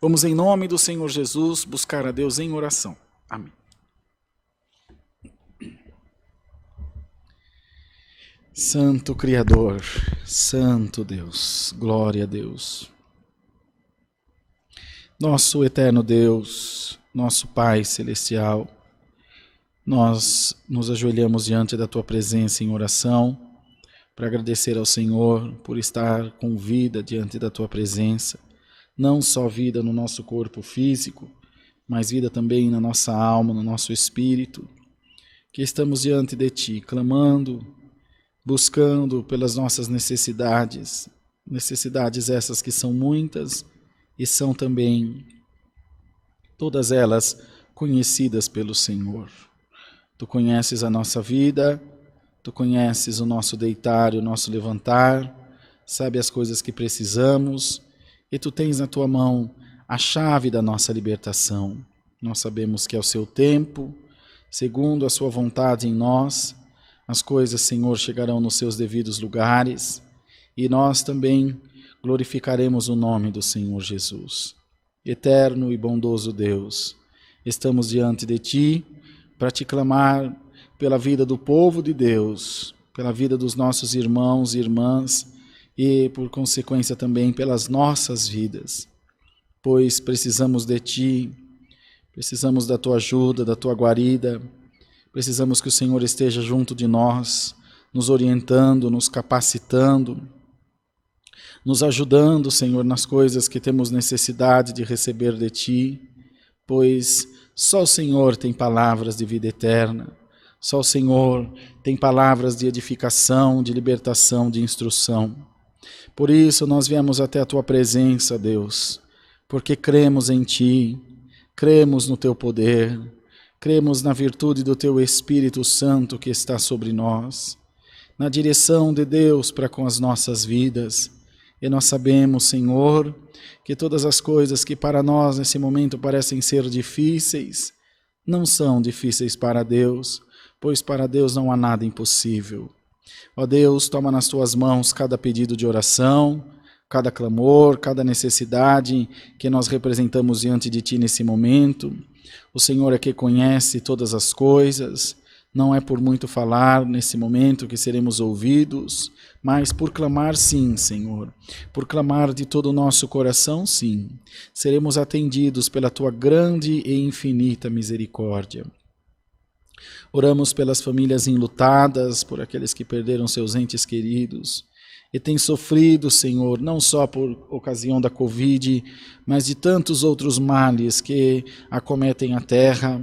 Vamos, em nome do Senhor Jesus, buscar a Deus em oração. Amém. Santo Criador, Santo Deus, glória a Deus. Nosso eterno Deus, nosso Pai Celestial, nós nos ajoelhamos diante da Tua presença em oração, para agradecer ao Senhor por estar com vida diante da Tua presença, não só vida no nosso corpo físico, mas vida também na nossa alma, no nosso espírito, que estamos diante de Ti, clamando, buscando pelas nossas necessidades, necessidades essas que são muitas e são também todas elas conhecidas pelo Senhor. Tu conheces a nossa vida, Tu conheces o nosso deitar e o nosso levantar, sabe as coisas que precisamos e Tu tens na Tua mão a chave da nossa libertação. Nós sabemos que é o Seu tempo, segundo a Sua vontade em nós, as coisas, Senhor, chegarão nos seus devidos lugares e nós também glorificaremos o nome do Senhor Jesus. Eterno e bondoso Deus, estamos diante de Ti para Te clamar pela vida do povo de Deus, pela vida dos nossos irmãos e irmãs e, por consequência, também pelas nossas vidas, pois precisamos de Ti, precisamos da Tua ajuda, da Tua guarida. Precisamos que o Senhor esteja junto de nós, nos orientando, nos capacitando, nos ajudando, Senhor, nas coisas que temos necessidade de receber de Ti, pois só o Senhor tem palavras de vida eterna, só o Senhor tem palavras de edificação, de libertação, de instrução. Por isso nós viemos até a Tua presença, Deus, porque cremos em Ti, cremos no Teu poder, cremos na virtude do Teu Espírito Santo que está sobre nós, na direção de Deus para com as nossas vidas. E nós sabemos, Senhor, que todas as coisas que para nós nesse momento parecem ser difíceis, não são difíceis para Deus, pois para Deus não há nada impossível. Ó Deus, toma nas Tuas mãos cada pedido de oração, cada clamor, cada necessidade que nós representamos diante de Ti nesse momento. O Senhor é que conhece todas as coisas, não é por muito falar nesse momento que seremos ouvidos, mas por clamar sim, Senhor, por clamar de todo o nosso coração sim, seremos atendidos pela Tua grande e infinita misericórdia. Oramos pelas famílias enlutadas, por aqueles que perderam seus entes queridos, e tem sofrido, Senhor, não só por ocasião da Covid, mas de tantos outros males que acometem a terra.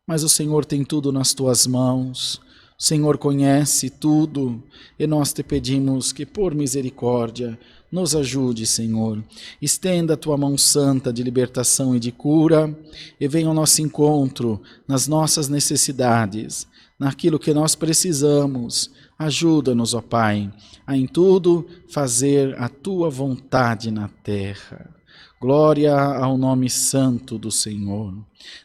Mas o Senhor tem tudo nas Tuas mãos, o Senhor conhece tudo, e nós Te pedimos que, por misericórdia, nos ajude, Senhor. Estenda a Tua mão santa de libertação e de cura, e venha ao nosso encontro nas nossas necessidades, naquilo que nós precisamos. Ajuda-nos, ó Pai, a em tudo fazer a Tua vontade na terra. Glória ao nome santo do Senhor.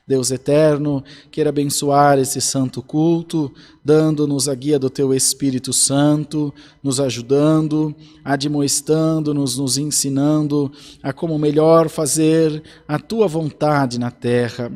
Deus eterno, queira abençoar esse santo culto, dando-nos a guia do Teu Espírito Santo, nos ajudando, admoestando-nos, nos ensinando a como melhor fazer a Tua vontade na terra,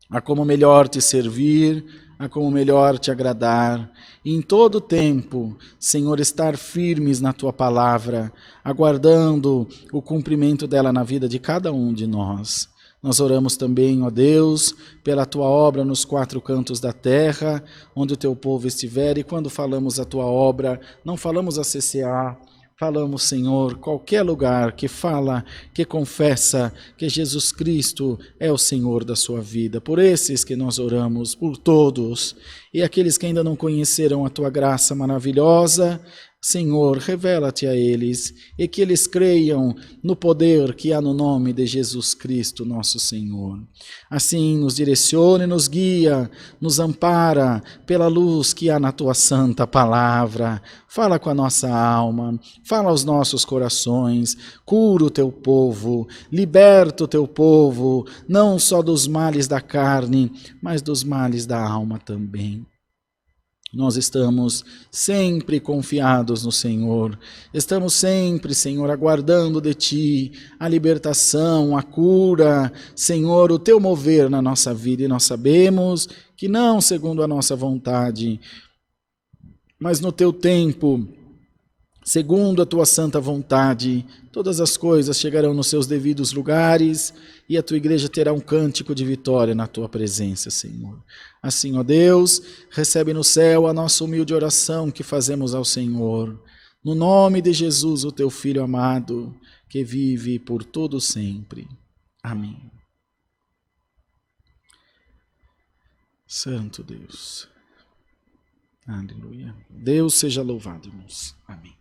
a como melhor Te servir, a como melhor Te agradar, e em todo tempo, Senhor, estar firmes na Tua palavra, aguardando o cumprimento dela na vida de cada um de nós. Nós oramos também, ó Deus, pela Tua obra nos quatro cantos da terra, onde o Teu povo estiver, e quando falamos a Tua obra, não falamos a CCA, falamos, Senhor, qualquer lugar que fala, que confessa que Jesus Cristo é o Senhor da sua vida. Por esses que nós oramos, por todos, e aqueles que ainda não conheceram a Tua graça maravilhosa, Senhor, revela-te a eles e que eles creiam no poder que há no nome de Jesus Cristo, nosso Senhor. Assim, nos direcione, nos guia, nos ampara pela luz que há na Tua santa palavra. Fala com a nossa alma, fala aos nossos corações, cura o Teu povo, liberta o Teu povo, não só dos males da carne, mas dos males da alma também. Nós estamos sempre confiados no Senhor, estamos sempre, Senhor, aguardando de Ti a libertação, a cura, Senhor, o Teu mover na nossa vida, e nós sabemos que não segundo a nossa vontade, mas no Teu tempo, segundo a Tua santa vontade, todas as coisas chegarão nos seus devidos lugares e a Tua igreja terá um cântico de vitória na Tua presença, Senhor. Assim, ó Deus, recebe no céu a nossa humilde oração que fazemos ao Senhor. No nome de Jesus, o Teu Filho amado, que vive por todo sempre. Amém. Santo Deus. Aleluia. Deus seja louvado, irmãos. Amém.